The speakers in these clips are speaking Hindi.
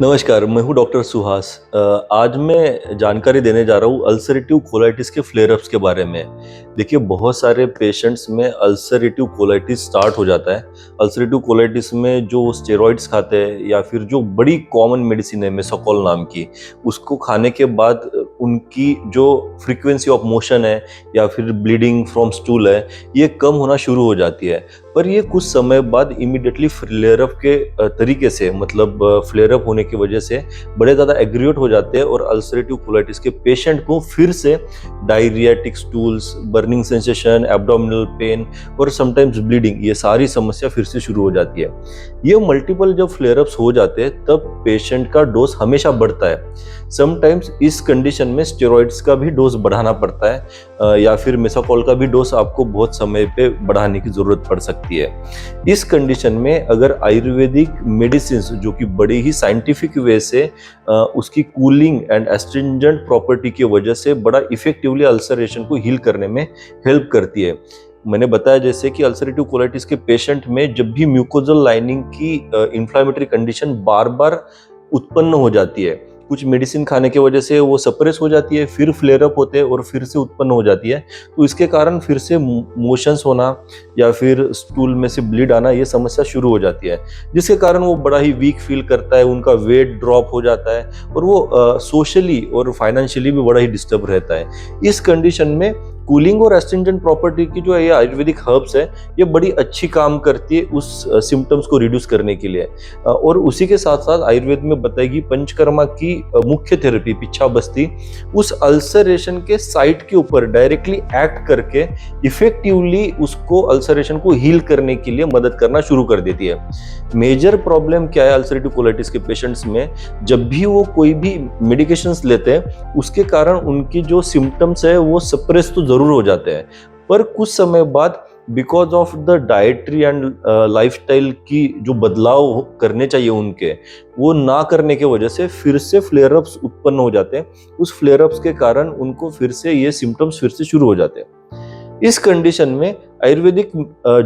नमस्कार, मैं हूँ डॉक्टर सुहास। आज मैं जानकारी देने जा रहा हूँ अल्सरेटिव कोलाइटिस के फ्लेयर अप्स के बारे में। देखिए, बहुत सारे पेशेंट्स में अल्सरेटिव कोलाइटिस स्टार्ट हो जाता है। अल्सरेटिव कोलाइटिस में जो स्टेरॉइड्स खाते हैं या फिर जो बड़ी कॉमन मेडिसिन है मेसोकॉल नाम की, उसको खाने के बाद उनकी जो फ्रीक्वेंसी ऑफ मोशन है या फिर ब्लीडिंग फ्रॉम स्टूल है, ये कम होना शुरू हो जाती है। पर ये कुछ समय बाद इमीडिएटली फ्लेयर अप के तरीके से, मतलब फ्लेयर अप होने की वजह से बड़े ज़्यादा एग्रीवेट हो जाते हैं और अल्सरेटिव कोलाइटिस के पेशेंट को फिर से diarrhoea, thick stools, burning sensation, abdominal pain और समटाइम्स ब्लीडिंग, ये सारी समस्या फिर से शुरू हो जाती है। ये मल्टीपल जब फ्लेयर अप्स हो जाते हैं तब पेशेंट का डोज हमेशा बढ़ता है। समटाइम्स इस कंडीशन में स्टेरॉइड्स का भी डोज बढ़ाना पड़ता है या फिर मेसोकॉल का भी डोज आपको बहुत समय पे बढ़ाने की जरूरत पड़ सकती है। इस कंडीशन में अगर आयुर्वेदिक मेडिसिन जो कि बड़ी ही साइंटिफिक वे से उसकी कूलिंग एंड एस्ट्रिंजेंट प्रॉपर्टी की वजह से बड़ा इफेक्टिवली अल्सरेशन को हील करने में हेल्प करती है। मैंने बताया जैसे कि अल्सरेटिव कोलाइटिस के पेशेंट में जब भी म्यूकोजल लाइनिंग की इन्फ्लेमेटरी कंडीशन बार बार उत्पन्न हो जाती है, कुछ मेडिसिन खाने की वजह से वो सप्रेस हो जाती है, फिर फ्लेयर अप होते हैं और फिर से उत्पन्न हो जाती है, तो इसके कारण फिर से मोशंस होना या फिर स्टूल में से ब्लीड आना, ये समस्या शुरू हो जाती है, जिसके कारण वो बड़ा ही वीक फील करता है, उनका वेट ड्रॉप हो जाता है और वो सोशली और फाइनेंशियली भी बड़ा ही डिस्टर्ब रहता है। इस कंडीशन में कूलिंग और एस्ट्रिंजेंट प्रॉपर्टी की जो ये आयुर्वेदिक हर्ब्स है, ये बड़ी अच्छी काम करती है उस सिम्टम्स को रिड्यूस करने के लिए। और उसी के साथ साथ आयुर्वेद में बताएगी पंचकर्मा की मुख्य थेरेपी पिच्छा बस्ती उस अल्सरेशन के साइट के ऊपर डायरेक्टली एक्ट करके इफेक्टिवली उसको अल्सरेशन को हील करने के लिए मदद करना शुरू कर देती है। मेजर प्रॉब्लम क्या है अल्सरेटिव कोलाइटिस के पेशेंट्स में, जब भी वो कोई भी मेडिकेशंस लेते हैं उसके कारण उनकी जो सिम्टम्स है वो सप्रेस तो जरूर हो जाते हैं, पर कुछ समय बाद because of the dietary and lifestyle की जो बदलाव करने चाहिए उनके, वो ना करने के वजह से फिर से फ्लेयर अप्स उत्पन्न हो जाते हैं। उस फ्लेयर अप्स के कारण उनको फिर से ये सिम्टम्स फिर से शुरू हो जाते हैं। इस कंडीशन में आयुर्वेदिक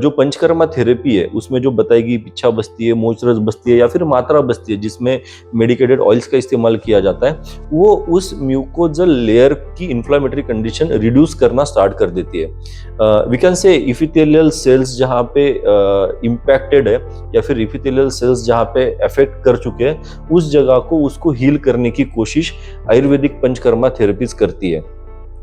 जो पंचकर्मा थेरेपी है उसमें जो बताएगी पिच्छा बस्ती है, मोचरस बस्ती है या फिर मात्रा बस्ती है, जिसमें मेडिकेटेड ऑयल्स का इस्तेमाल किया जाता है, वो उस म्यूकोजल लेयर की इन्फ्लेमेटरी कंडीशन रिड्यूस करना स्टार्ट कर देती है। We can say epithelial cells जहाँ पे इम्पैक्टेड है या फिर इपिथेलियल सेल्स जहाँ पे अफेक्ट कर चुके हैं, उस जगह को उसको हील करने की कोशिश आयुर्वेदिक पंचकर्मा थेरेपीज करती है।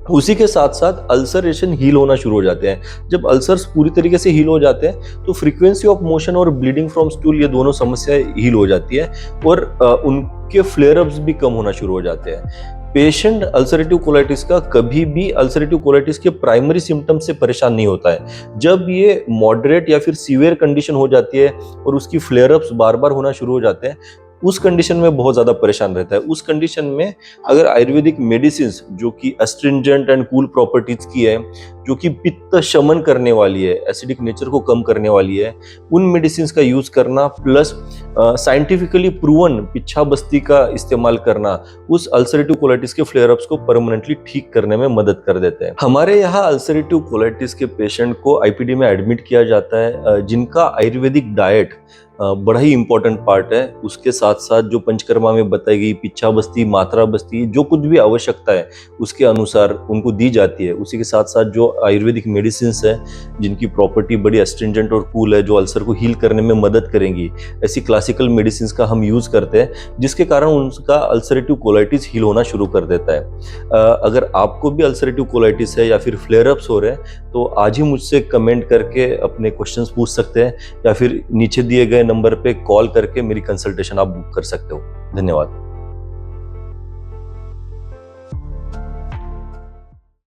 उसी के साथ साथ अल्सरेशन हील होना शुरू हो जाते हैं। जब अल्सर्स पूरी तरीके से हील हो जाते हैं तो फ्रीक्वेंसी ऑफ मोशन और ब्लीडिंग फ्रॉम स्टूल, ये दोनों समस्याएं हील हो जाती है और उनके फ्लेयर अप्स भी कम होना शुरू हो जाते हैं। पेशेंट अल्सरेटिव कोलाइटिस का कभी भी अल्सरेटिव कोलाइटिस के प्राइमरी सिम्टम्स से परेशान नहीं होता है। जब ये मॉडरेट या फिर सीवियर कंडीशन हो जाती है और उसकी फ्लेयर अप्स बार बार होना शुरू हो जाते हैं, उस कंडीशन में बहुत ज्यादा परेशान रहता है। उस कंडीशन में अगर आयुर्वेदिक मेडिसिन जो कि एस्ट्रिंजेंट एंड कूल प्रॉपर्टीज की है, जो कि पित्त शमन करने वाली है, एसिडिक नेचर को कम करने वाली है, उन मेडिसिन का यूज करना प्लस साइंटिफिकली प्रूवन पिच्छा बस्ती का इस्तेमाल करना उस अल्सरेटिव कोलाइटिस के फ्लेयर अप्स को परमानेंटली ठीक करने में मदद कर देते हैं। हमारे यहाँ अल्सरेटिव कोलाइटिस के पेशेंट को आईपीडी में एडमिट किया जाता है, जिनका आयुर्वेदिक डाइट बड़ा ही इंपॉर्टेंट पार्ट है। उसके साथ साथ जो पंचकर्मा में बताई गई पिच्छा बस्ती, मात्रा बस्ती, जो कुछ भी आवश्यकता है उसके अनुसार उनको दी जाती है। उसी के साथ साथ जो आयुर्वेदिक मेडिसिन है जिनकी प्रॉपर्टी बड़ी एस्ट्रिंजेंट और कूल है, जो अल्सर को हील करने में मदद करेंगी, ऐसी क्लासिकल मेडिसिन का हम यूज करते हैं, जिसके कारण उनका अल्सरेटिव कोलाइटिस हील होना शुरू कर देता है। अगर आपको भी अल्सरेटिव कोलाइटिस है या फिर फ्लेयर अप्स हो रहे हैं तो आज ही मुझसे कमेंट करके अपने क्वेश्चंस पूछ सकते हैं या फिर नीचे दिए गए नंबर पे कॉल करके मेरी कंसल्टेशन आप बुक कर सकते हो। धन्यवाद।